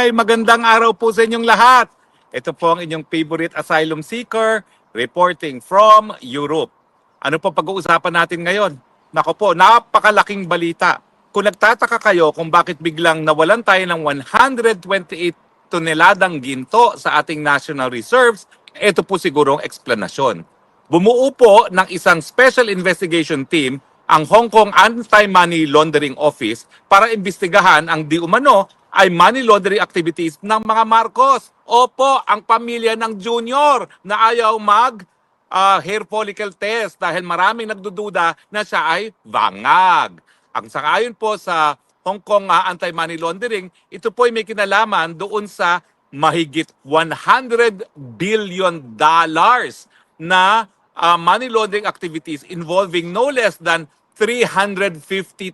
Ay, magandang araw po sa inyong lahat. Ito po ang inyong favorite asylum seeker reporting from Europe. Ano po pag-uusapan natin ngayon? Nako po, napakalaking balita. Kung nagtataka kayo kung bakit biglang nawalan tayo ng 128 toneladang ginto sa ating national reserves, ito po siguro ang eksplanasyon. Bumuo po ng isang special investigation team ang Hong Kong Anti-Money Laundering Office para imbestigahan ang di umano ay money laundering activities ng mga Marcos. Opo, ang pamilya ng Junior na ayaw mag hair follicle test dahil maraming nagdududa na siya ay bangag. Ang sangayon po sa Hong Kong Anti-Money Laundering, ito po ay may kinalaman doon sa mahigit $100 billion na money laundering activities involving no less than 350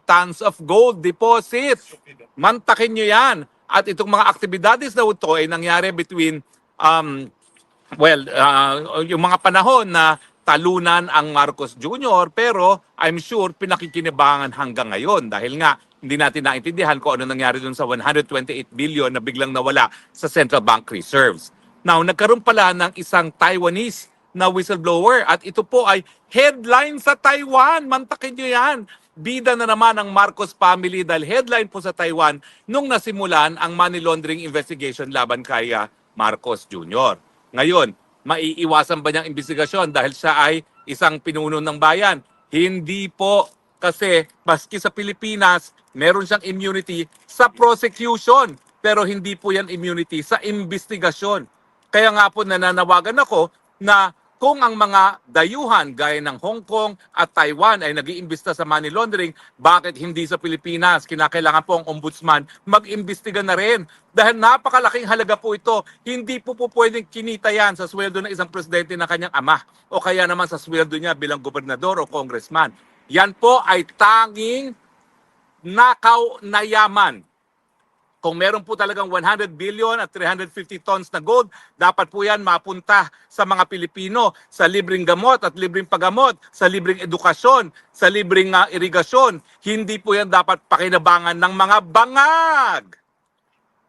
tons of gold deposit. Mantakin nyo yan. At itong mga aktibidades na ito ay nangyari between, yung mga panahon na talunan ang Marcos Jr. Pero I'm sure pinakikinabangan hanggang ngayon dahil nga hindi natin naintindihan kung ano nangyari dun sa 128 billion na biglang nawala sa central bank reserves. Now, nagkaroon pala ng isang Taiwanese na whistleblower at ito po ay headline sa Taiwan. Mantakin nyo yan. Bida na naman ang Marcos family dahil headline po sa Taiwan nung nasimulan ang money laundering investigation laban kay Marcos Jr. Ngayon, maiiwasan ba niyang investigasyon dahil siya ay isang pinuno ng bayan? Hindi po, kasi maski sa Pilipinas, meron siyang immunity sa prosecution pero hindi po yan immunity sa investigasyon. Kaya nga po nananawagan ako na kung ang mga dayuhan gaya ng Hong Kong at Taiwan ay nag-iimbesta sa money laundering, bakit hindi sa Pilipinas? Kinakailangan po ang ombudsman mag-imbestiga na rin. Dahil napakalaking halaga po ito. Hindi po pwedeng kinita yan sa sweldo ng isang presidente na kanyang ama o kaya naman sa sweldo niya bilang gobernador o congressman. Yan po ay tanging nakaw na yaman. Kung meron po talagang 100 billion at 350 tons na gold, dapat po yan mapunta sa mga Pilipino sa libreng gamot at libreng paggamot, sa libreng edukasyon, sa libreng irigasyon. Hindi po yan dapat pakinabangan ng mga bangag.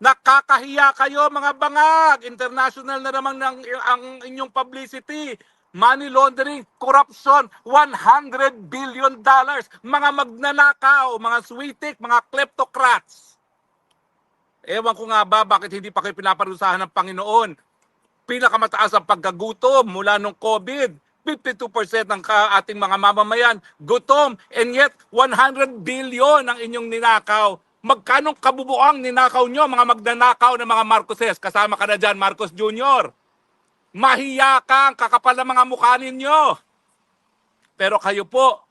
Nakakahiya kayo mga bangag. International na naman ang inyong publicity. Money laundering, corruption, $100 billion. Mga magnanakaw, mga switik, mga kleptocrats. Ewan ko nga ba bakit hindi pa kayo pinaparusahan ng Panginoon. Pinakamataas ang pagkagutom mula nung COVID. 52% ng ating mga mamamayan gutom. And yet, 100 billion ang inyong ninakaw. Magkanong kabubuang ninakaw nyo, mga magnanakaw ng mga Marcoses? Kasama ka na dyan, Marcos Jr. Mahiya kang kakapal na mga mukha ninyo. Pero kayo po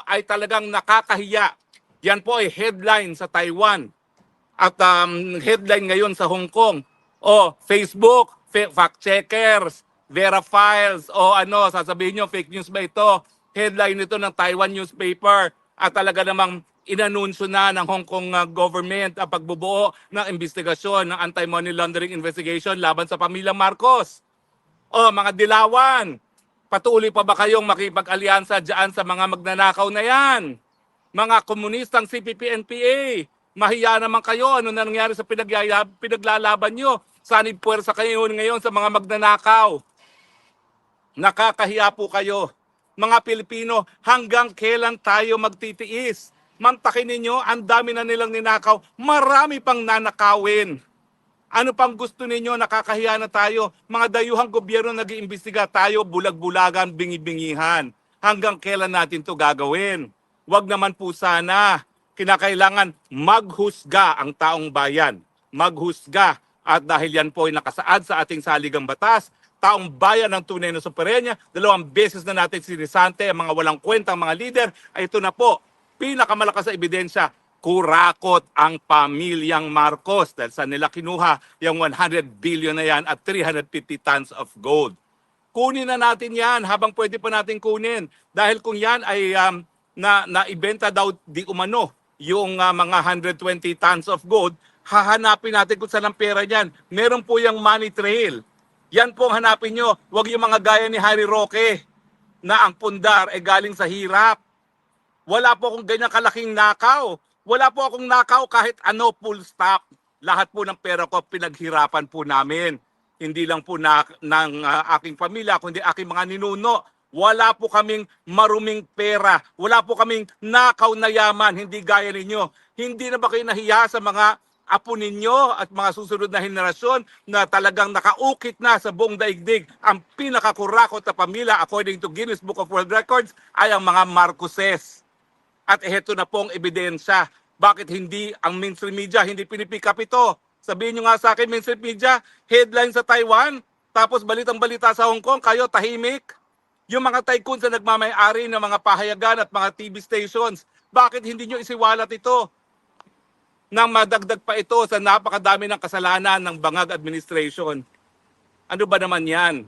ay talagang nakakahiya. Yan po ay headline sa Taiwan. At headline ngayon sa Hong Kong. O Facebook, fact checkers, Vera Files, o ano, sasabihin nyo, fake news ba ito? Headline ito ng Taiwan newspaper. At talaga namang inanunsyo na ng Hong Kong government ang pagbubuo ng investigasyon ng anti-money laundering investigation laban sa pamilyang Marcos. O mga dilawan, patuloy pa ba kayong makipag-alyansa dyan sa mga magnanakaw na yan? Mga komunistang CPP-NPA, mahiya naman kayo. Ano na nangyari sa pinaglalaban nyo? Sanib puwersa kayo ngayon sa mga magnanakaw. Nakakahiya po kayo. Mga Pilipino, hanggang kailan tayo magtitiis? Mantakin ninyo, ang dami na nilang ninakaw. Marami pang nanakawin. Ano pang gusto ninyo? Nakakahiya na tayo. Mga dayuhang gobyerno nag-iimbestiga, tayo bulag-bulagan, bingi-bingihan. Hanggang kailan natin to gagawin? Wag naman po sana. Kinakailangan maghusga ang taong bayan. Maghusga. At dahil yan po ay nakasaad sa ating saligang batas, taong bayan ng tunay na soberenya, 2 beses na natin sinisante ang mga walang kwentang mga lider, ay ito na po, pinakamalakas na ebidensya, kurakot ang pamilyang Marcos dahil sa nila kinuha yung 100 billion na yan at 350 tons of gold. Kunin na natin yan habang pwede pa natin kunin. Dahil kung yan ay naibenta daw di umano, yung mga 120 tons of gold, hahanapin natin kung saan ang pera niyan. Meron po yung money trail. Yan po ang hanapin nyo. Huwag yung mga gaya ni Harry Roque na ang pundar ay galing sa hirap. Wala po akong ganyang kalaking nakaw. Wala po akong nakaw kahit ano, full stop. lahat po ng pera ko pinaghirapan po namin. Hindi lang po ng aking pamilya, kundi aking mga ninuno. Wala po kaming maruming pera. Wala po kaming nakaw na yaman. Hindi gaya ninyo. Hindi na ba kayo nahiya sa mga apo ninyo at mga susunod na henerasyon na talagang nakaukit na sa buong daigdig? Ang pinakakurakot na pamilya according to Guinness Book of World Records ay ang mga Marcoses. At eto na pong ebidensya. Bakit hindi ang mainstream media hindi pinipick up ito? Sabihin nyo nga sa akin, mainstream media, headline sa Taiwan, tapos balitang-balita sa Hong Kong, kayo tahimik. Yung mga tycoons na nagmamay-ari ng mga pahayagan at mga TV stations, bakit hindi nyo isiwalat ito? Nang madagdag pa ito sa napakadami ng kasalanan ng Bangag administration. Ano ba naman yan?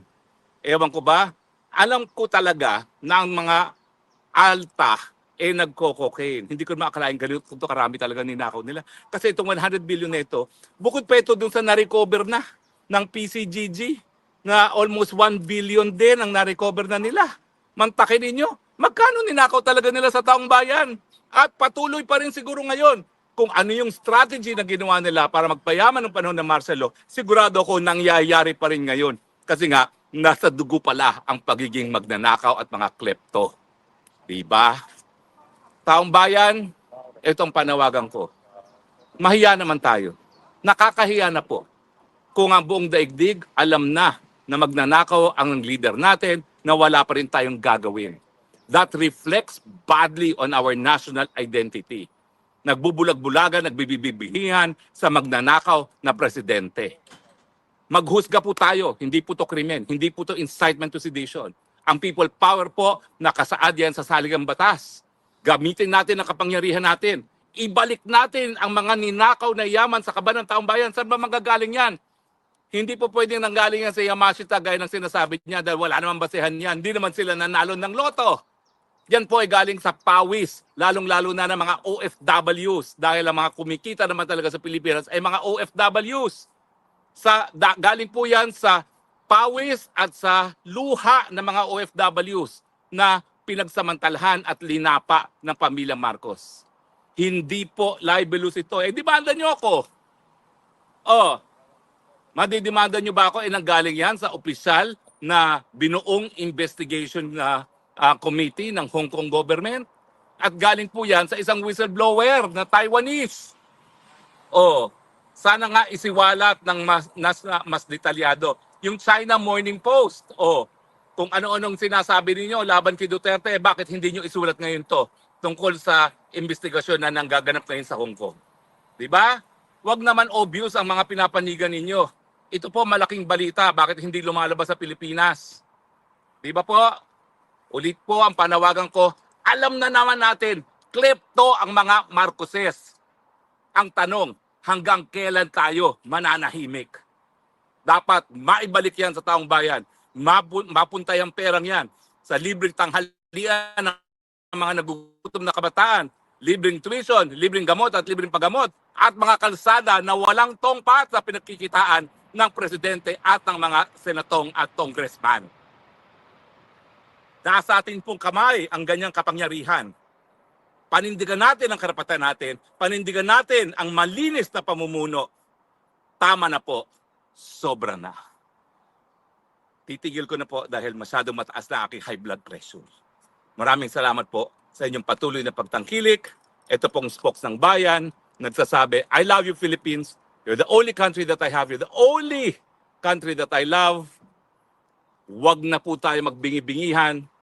Ewan ko ba? Alam ko talaga na ang mga alta nagko-cocaine. Hindi ko maakalain ganito karami talaga ninakaw nila. Kasi itong 100 billion na ito, bukod pa ito dun sa na-recover na ng PCGG na almost 1 billion din ang na-recover na nila. Mantakin ninyo, magkano ninakaw talaga nila sa taong bayan? At patuloy pa rin siguro ngayon kung ano yung strategy na ginawa nila para magpayaman ng panahon ng Marcelo, sigurado ako nangyayari pa rin ngayon. Kasi nga, nasa dugo pala ang pagiging magnanakaw at mga klepto. Diba? Taong bayan, itong panawagan ko. Mahiya naman tayo. Nakakahiya na po. Kung ang buong daigdig, alam na magnanakaw ang leader natin na wala pa rin tayong gagawin. That reflects badly on our national identity. Nagbubulag-bulagan, nagbibibihihan sa magnanakaw na presidente. Maghusga po tayo, hindi po to krimen, hindi po to incitement to sedition. Ang people power po, nakasaad yan sa saligang batas. Gamitin natin ang kapangyarihan natin. Ibalik natin ang mga ninakaw na yaman sa kaban ng taong bayan. Saan ba manggagaling yan? Hindi po pwedeng nanggaling yan sa Yamashita gaya ng sinasabi niya dahil wala naman basehan yan. Hindi naman sila nanalo ng loto. Yan po ay galing sa pawis, lalong-lalo na ng mga OFWs dahil ang mga kumikita naman talaga sa Pilipinas ay mga OFWs. Galing po yan sa pawis at sa luha ng mga OFWs na pinagsamantalahan at linapa ng pamilya Marcos. Hindi po libelous ito. Demanda nyo ako. Madidemanda nyo ba ako? Nanggaling yan sa opisyal na binuong investigation na committee ng Hong Kong government. At galing po yan sa isang whistleblower na Taiwanese. Sana nga isiwalat ng mas detalyado. Yung China Morning Post, kung ano-anong sinasabi ninyo laban kay Duterte, bakit hindi nyo isulat ngayon to tungkol sa investigasyon na nanggaganap ngayon sa Hong Kong? Diba? Huwag naman obvious ang mga pinapanigan ninyo. Ito po malaking balita, bakit hindi lumalabas sa Pilipinas? Diba po? Ulit po ang panawagan ko, alam na naman natin, klepto ang mga Marcoses. Ang tanong, hanggang kailan tayo mananahimik? Dapat maibalik yan sa taong bayan. Mapuntay ang perang yan sa libreng tanghalian ng mga nagugutom na kabataan, libreng tuition, libreng gamot at libreng paggamot, at mga kalsada na walang tongpat sa pinagkikitaan ng presidente at ng mga senatong at congressman. Nasa atin pong kamay ang ganyang kapangyarihan. Panindigan natin ang karapatan natin, panindigan natin ang malinis na pamumuno. Tama na po, sobra na. Titigil ko na po dahil masyadong mataas na aking high blood pressure. Maraming salamat po sa inyong patuloy na pagtangkilik. Ito pong spokes ng bayan, nagsasabi, I love you Philippines. You're the only country that I have. You're the only country that I love. Huwag na po tayo magbingi-bingihan.